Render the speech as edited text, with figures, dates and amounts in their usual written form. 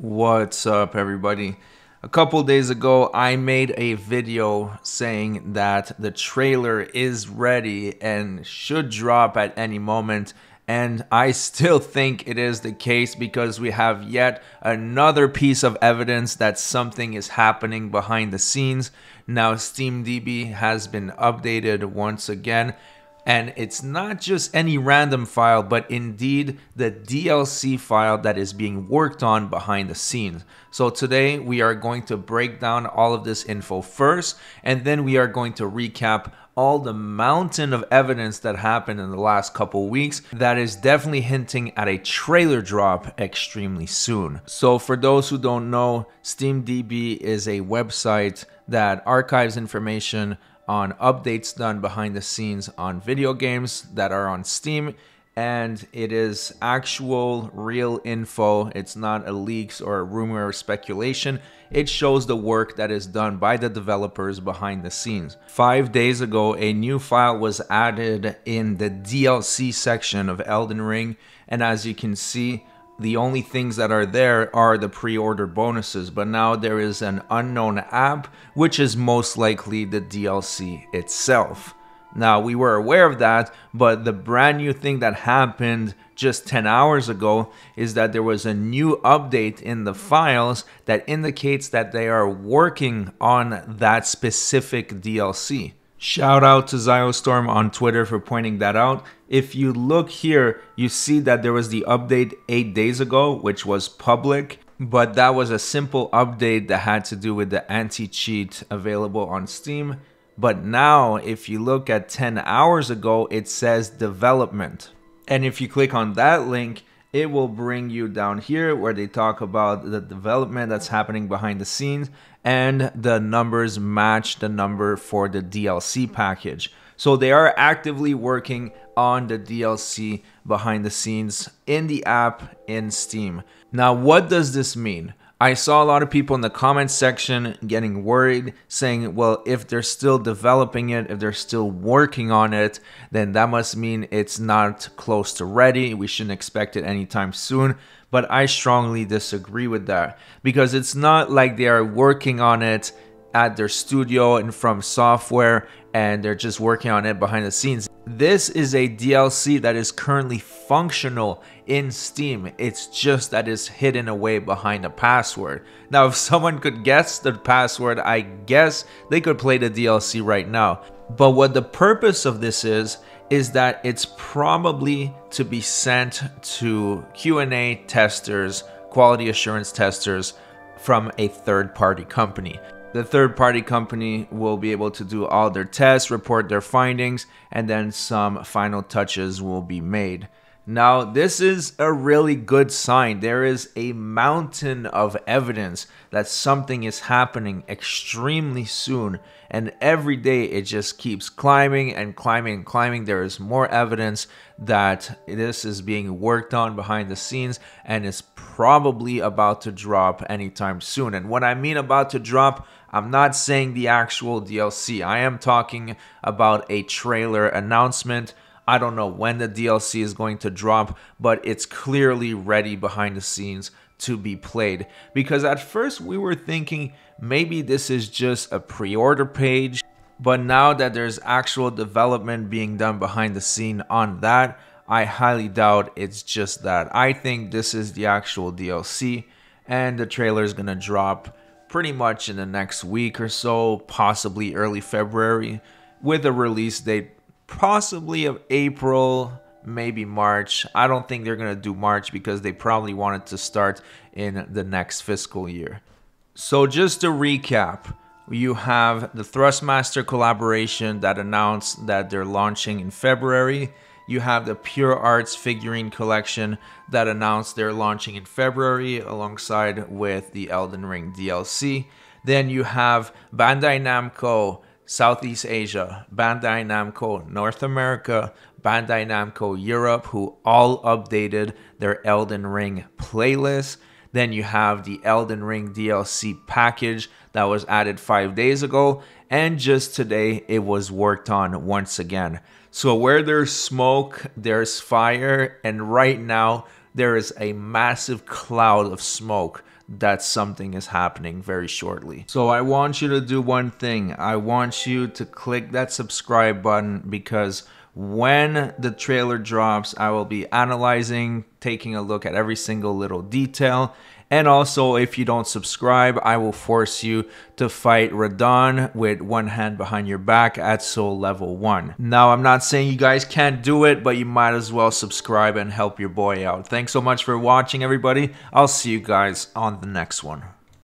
What's up, everybody? A couple days ago, I made a video saying that the trailer is ready and should drop at any moment. And I still think it is the case because we have yet another piece of evidence that something is happening behind the scenes. Now, SteamDB has been updated once again. And it's not just any random file, but indeed the DLC file that is being worked on behind the scenes. So today we are going to break down all of this info first, and then we are going to recap all the mountain of evidence that happened in the last couple weeks that is definitely hinting at a trailer drop extremely soon. So for those who don't know, SteamDB is a website that archives information on updates done behind the scenes on video games that are on Steam, and it is actual real info. It's not a leaks or a rumor or speculation. It shows the work that is done by the developers behind the scenes. 5 days ago, a new file was added in the DLC section of Elden Ring, and as you can see, the only things that are there are the pre-order bonuses, but now there is an unknown app, which is most likely the DLC itself. Now, we were aware of that, but the brand new thing that happened just 10 hours ago is that there was a new update in the files that indicates that they are working on that specific DLC. Shout out to Zyostorm on Twitter for pointing that out. If you look here, you see that there was the update 8 days ago, which was public, but that was a simple update that had to do with the anti-cheat available on Steam. But now, if you look at 10 hours ago, it says development. And if you click on that link, it will bring you down here where they talk about the development that's happening behind the scenes, and the numbers match the number for the DLC package. So they are actively working on the DLC behind the scenes in the app in Steam. Now, what does this mean? I saw a lot of people in the comments section getting worried, saying, well, if they're still developing it, if they're still working on it, then that must mean it's not close to ready. We shouldn't expect it anytime soon. But I strongly disagree with that, because it's not like they are working on it at their studio and from software and they're just working on it behind the scenes. This is a DLC that is currently functional in Steam. It's just that it's hidden away behind a password. Now, if someone could guess the password, I guess they could play the DLC right now. But what the purpose of this is that it's probably to be sent to Q&A testers, quality assurance testers from a third-party company. The third-party company will be able to do all their tests, report their findings, and then some final touches will be made. Now, this is a really good sign. There is a mountain of evidence that something is happening extremely soon, and every day it just keeps climbing and climbing and climbing. There is more evidence that this is being worked on behind the scenes and is probably about to drop anytime soon. And what I mean about to drop, I'm not saying the actual DLC. I am talking about a trailer announcement. I don't know when the DLC is going to drop, but it's clearly ready behind the scenes to be played. Because at first we were thinking maybe this is just a pre-order page, but now that there's actual development being done behind the scene on that, I highly doubt it's just that. I think this is the actual DLC, and the trailer is gonna drop pretty much in the next week or so, possibly early February, with a release date possibly of April, maybe March. I don't think they're going to do March because they probably want it to start in the next fiscal year. So just to recap, you have the Thrustmaster collaboration that announced that they're launching in February. You have the Pure Arts figurine collection that announced they're launching in February alongside with the Elden Ring DLC. Then you have Bandai Namco Southeast Asia, Bandai Namco North America, Bandai Namco Europe, who all updated their Elden Ring playlist. Then you have the Elden Ring DLC package that was added 5 days ago, and just today it was worked on once again. So where there's smoke, there's fire, and right now there is a massive cloud of smoke that something is happening very shortly. So I want you to do one thing. I want you to click that subscribe button, because when the trailer drops, I will be analyzing, taking a look at every single little detail. And also, if you don't subscribe, I will force you to fight Radon with one hand behind your back at Soul Level 1. Now, I'm not saying you guys can't do it, but you might as well subscribe and help your boy out. Thanks so much for watching, everybody. I'll see you guys on the next one.